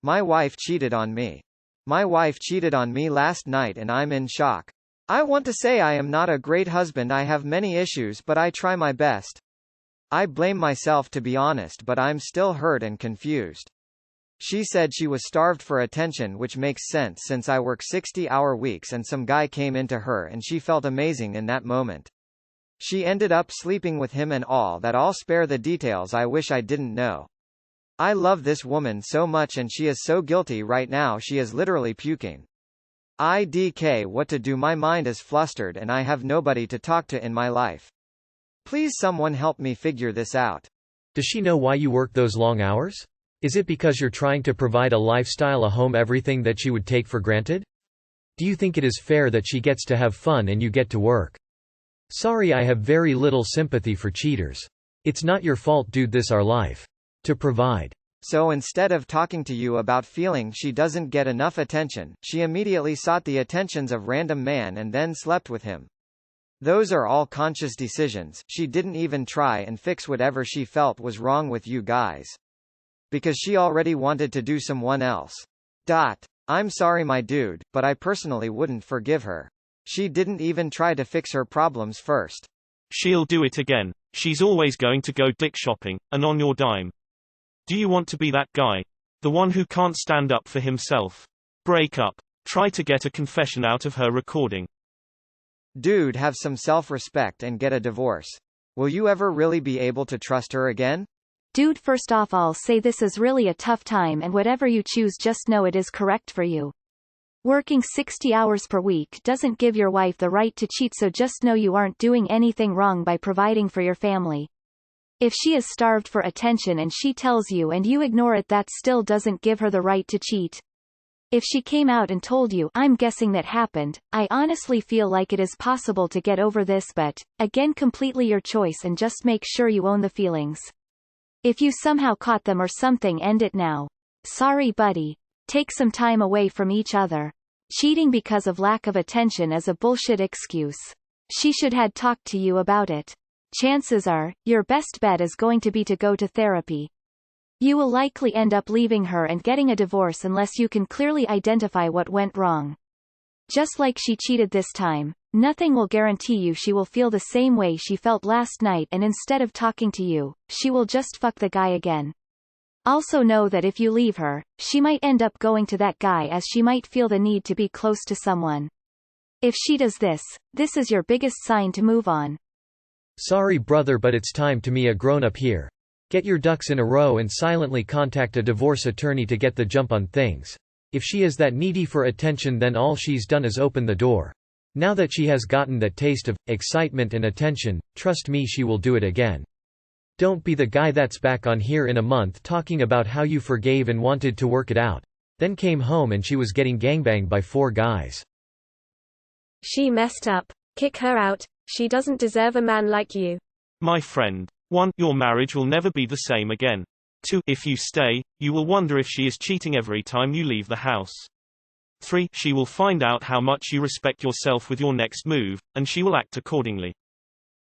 My wife cheated on me. My wife cheated on me last night and I'm in shock. I want to say I am not a great husband. I have many issues but I try my best. I blame myself to be honest but I'm still hurt and confused. She said she was starved for attention, which makes sense since I work 60-hour weeks and some guy came into her and she felt amazing in that moment. She ended up sleeping with him and all that. I'll spare the details, I wish I didn't know. I love this woman so much and she is so guilty right now, she is literally puking. IDK, what to do? My mind is flustered and I have nobody to talk to in my life. Please someone help me figure this out. Does she know why you work those long hours? Is it because you're trying to provide a lifestyle, a home, everything that she would take for granted? Do you think it is fair that she gets to have fun and you get to work? Sorry, I have very little sympathy for cheaters. It's not your fault, dude, this our life. To provide. So instead of talking to you about feeling she doesn't get enough attention, she immediately sought the attentions of random man and then slept with him. Those are all conscious decisions. She didn't even try and fix whatever she felt was wrong with you guys. Because she already wanted to do someone else. I'm sorry my dude, but I personally wouldn't forgive her. She didn't even try to fix her problems first. She'll do it again. She's always going to go dick shopping, and on your dime. Do you want to be that guy? The one who can't stand up for himself? Break up. Try to get a confession out of her recording. Dude, have some self-respect and get a divorce. Will you ever really be able to trust her again? Dude, first off, I'll say this is really a tough time and whatever you choose, just know it is correct for you. Working 60 hours per week doesn't give your wife the right to cheat, so just know you aren't doing anything wrong by providing for your family. If she is starved for attention and she tells you and you ignore it, that still doesn't give her the right to cheat. If she came out and told you, I'm guessing that happened, I honestly feel like it is possible to get over this, but, again, completely your choice and just make sure you own the feelings. If you somehow caught them or something, end it now. Sorry buddy. Take some time away from each other. Cheating because of lack of attention is a bullshit excuse. She should had talked to you about it. Chances are, your best bet is going to be to go to therapy. You will likely end up leaving her and getting a divorce unless you can clearly identify what went wrong. Just like she cheated this time, nothing will guarantee you she will feel the same way she felt last night, and instead of talking to you, she will just fuck the guy again. Also know that if you leave her, she might end up going to that guy, as she might feel the need to be close to someone. If she does this, this is your biggest sign to move on. Sorry brother, but it's time to be a grown-up here. Get your ducks in a row and silently contact a divorce attorney to get the jump on things. If she is that needy for attention, then all she's done is open the door. Now that she has gotten that taste of excitement and attention, trust me, she will do it again. Don't be the guy that's back on here in a month talking about how you forgave and wanted to work it out, then came home and she was getting gangbanged by 4 guys. She messed up. Kick her out. She doesn't deserve a man like you. My friend. 1. Your marriage will never be the same again. 2. If you stay, you will wonder if she is cheating every time you leave the house. 3. She will find out how much you respect yourself with your next move, and she will act accordingly.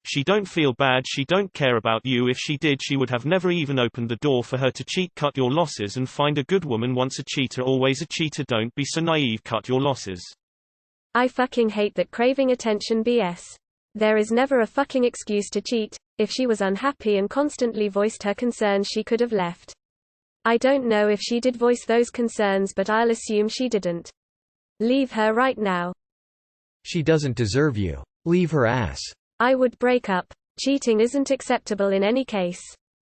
She don't feel bad, she don't care about you. If she did, she would have never even opened the door for her to cheat. Cut your losses and find a good woman. Once a cheater, always a cheater. Don't be so naive. Cut your losses. I fucking hate that craving attention BS. There is never a fucking excuse to cheat. If she was unhappy and constantly voiced her concerns, she could have left. I don't know if she did voice those concerns, but I'll assume she didn't. Leave her right now. She doesn't deserve you. Leave her ass. I would break up. Cheating isn't acceptable in any case.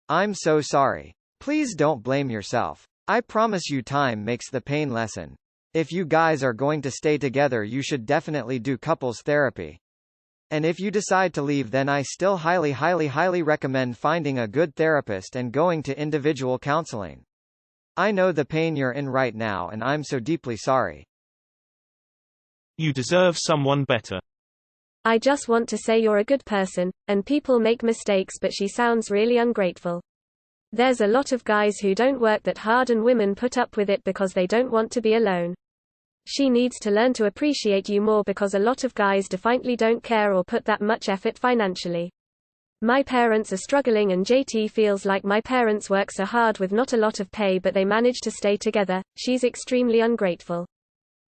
I'm so sorry. Please don't blame yourself. I promise you time makes the pain lessen. If you guys are going to stay together, you should definitely do couples therapy. And if you decide to leave, then I still highly recommend finding a good therapist and going to individual counseling. I know the pain you're in right now and I'm so deeply sorry. You deserve someone better. I just want to say you're a good person, and people make mistakes, but she sounds really ungrateful. There's a lot of guys who don't work that hard and women put up with it because they don't want to be alone. She needs to learn to appreciate you more because a lot of guys definitely don't care or put that much effort financially. My parents are struggling and JT feels like my parents work so hard with not a lot of pay but they manage to stay together. She's extremely ungrateful.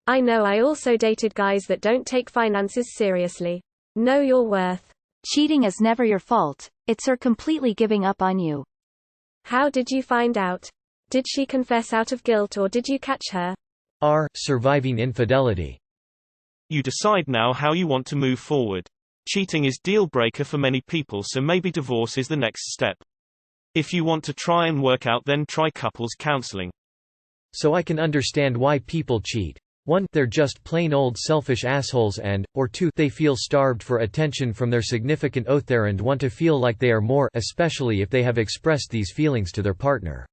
I know I also dated guys that don't take finances seriously. Know your worth. Cheating is never your fault, it's her completely giving up on you. How did you find out? Did she confess out of guilt or did you catch her? Surviving infidelity. You decide now how you want to move forward. Cheating is deal breaker for many people, so maybe divorce is the next step. If you want to try and work out, then try couples counseling. So I can understand why people cheat. 1. They're just plain old selfish assholes or 2. They feel starved for attention from their significant other and want to feel like they are more, especially if they have expressed these feelings to their partner.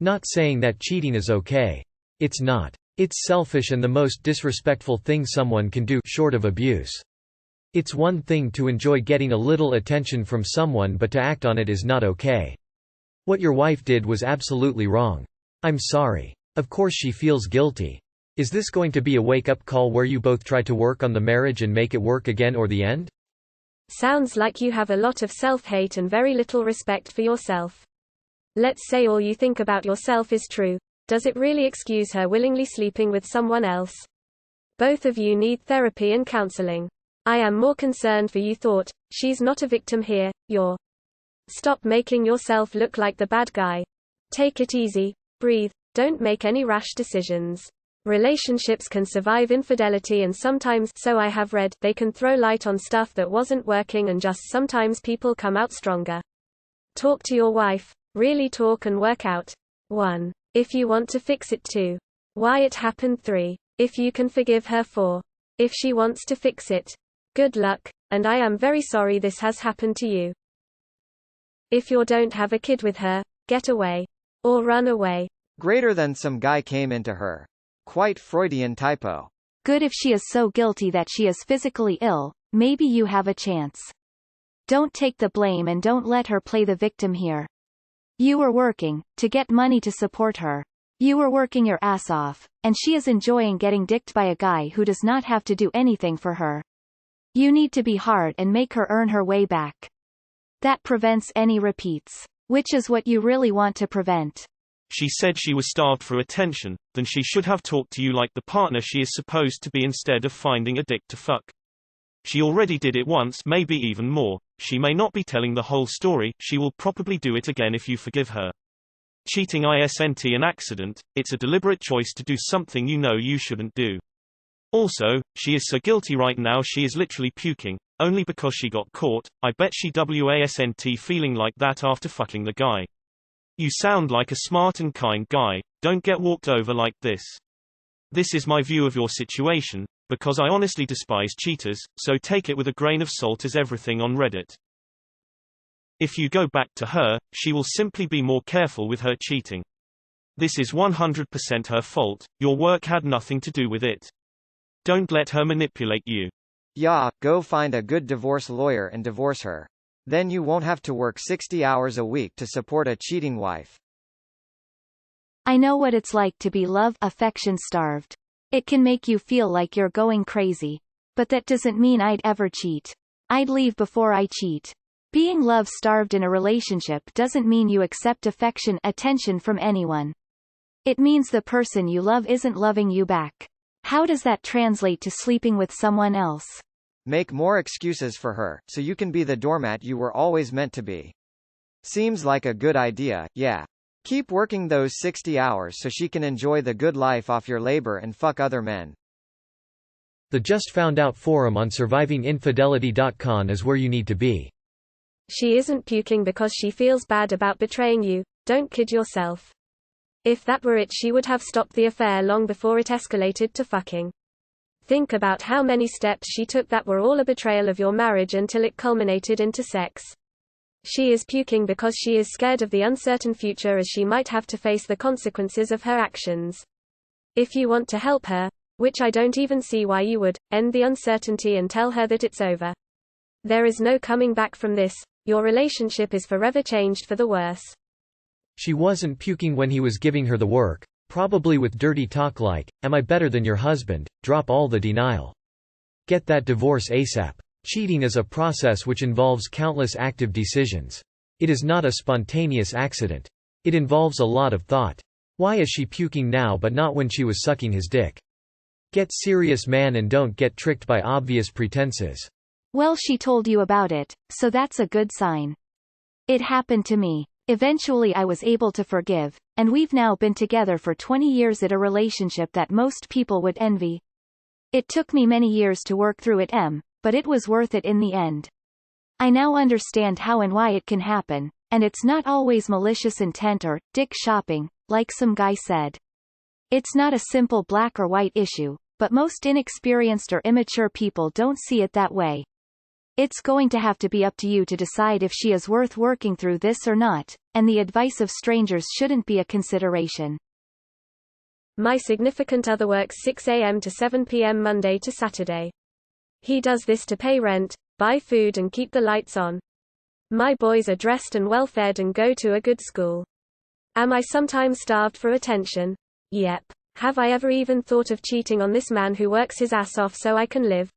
Not saying that cheating is okay. It's not. It's selfish and the most disrespectful thing someone can do, short of abuse. It's one thing to enjoy getting a little attention from someone, but to act on it is not okay. What your wife did was absolutely wrong. I'm sorry. Of course she feels guilty. Is this going to be a wake-up call where you both try to work on the marriage and make it work again, or the end? Sounds like you have a lot of self-hate and very little respect for yourself. Let's say all you think about yourself is true. Does it really excuse her willingly sleeping with someone else? Both of you need therapy and counseling. I am more concerned for you. Thought, she's not a victim here, you're. Stop making yourself look like the bad guy. Take it easy, breathe, don't make any rash decisions. Relationships can survive infidelity and sometimes, so I have read, they can throw light on stuff that wasn't working and just sometimes people come out stronger. Talk to your wife, really talk and work out. 1. If you want to fix it. 2. Why it happened. 3. If you can forgive her. 4. If she wants to fix it. Good luck, and I am very sorry this has happened to you. If you don't have a kid with her, get away. Or run away. Greater than some guy came into her. Quite Freudian typo. Good if she is so guilty that she is physically ill, maybe you have a chance. Don't take the blame and don't let her play the victim here. You were working to get money to support her. You were working your ass off, and she is enjoying getting dicked by a guy who does not have to do anything for her. You need to be hard and make her earn her way back. That prevents any repeats, which is what you really want to prevent. She said she was starved for attention, then she should have talked to you like the partner she is supposed to be instead of finding a dick to fuck. She already did it once, maybe even more. She may not be telling the whole story, she will probably do it again if you forgive her. Cheating isn't an accident, it's a deliberate choice to do something you know you shouldn't do. Also, she is so guilty right now she is literally puking, only because she got caught. I bet she wasn't feeling like that after fucking the guy. You sound like a smart and kind guy, don't get walked over like this. This is my view of your situation, because I honestly despise cheaters, so take it with a grain of salt as everything on Reddit. If you go back to her, she will simply be more careful with her cheating. This is 100% her fault, your work had nothing to do with it. Don't let her manipulate you. Yeah, go find a good divorce lawyer and divorce her. Then you won't have to work 60 hours a week to support a cheating wife. I know what it's like to be affection starved. It can make you feel like you're going crazy. But that doesn't mean I'd ever cheat. I'd leave before I cheat. Being love-starved in a relationship doesn't mean you accept attention from anyone. It means the person you love isn't loving you back. How does that translate to sleeping with someone else? Make more excuses for her, so you can be the doormat you were always meant to be. Seems like a good idea, yeah. Keep working those 60 hours so she can enjoy the good life off your labor and fuck other men. The Just Found Out forum on survivinginfidelity.com is where you need to be. She isn't puking because she feels bad about betraying you, don't kid yourself. If that were it, she would have stopped the affair long before it escalated to fucking. Think about how many steps she took that were all a betrayal of your marriage until it culminated into sex. She is puking because she is scared of the uncertain future as she might have to face the consequences of her actions. If you want to help her, which I don't even see why you would, end the uncertainty and tell her that it's over. There is no coming back from this, your relationship is forever changed for the worse. She wasn't puking when he was giving her the work, probably with dirty talk like, "Am I better than your husband?" Drop all the denial. Get that divorce ASAP. Cheating is a process which involves countless active decisions. It is not a spontaneous accident. It involves a lot of thought. Why is she puking now but not when she was sucking his dick? Get serious, man, and don't get tricked by obvious pretenses. Well, she told you about it, so that's a good sign. It happened to me. Eventually I was able to forgive, and we've now been together for 20 years at a relationship that most people would envy. It took me many years to work through it, but it was worth it in the end. I now understand how and why it can happen, and it's not always malicious intent or dick shopping, like some guy said. It's not a simple black or white issue, but most inexperienced or immature people don't see it that way. It's going to have to be up to you to decide if she is worth working through this or not, and the advice of strangers shouldn't be a consideration. My significant other works 6 a.m. to 7 p.m. Monday to Saturday. He does this to pay rent, buy food and keep the lights on. My boys are dressed and well fed and go to a good school. Am I sometimes starved for attention? Yep. Have I ever even thought of cheating on this man who works his ass off so I can live?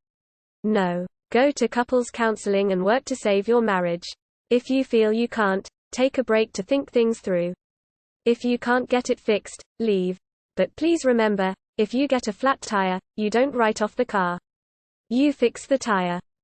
No. Go to couples counseling and work to save your marriage. If you feel you can't, take a break to think things through. If you can't get it fixed, leave. But please remember, if you get a flat tire, you don't write off the car. You fix the tire.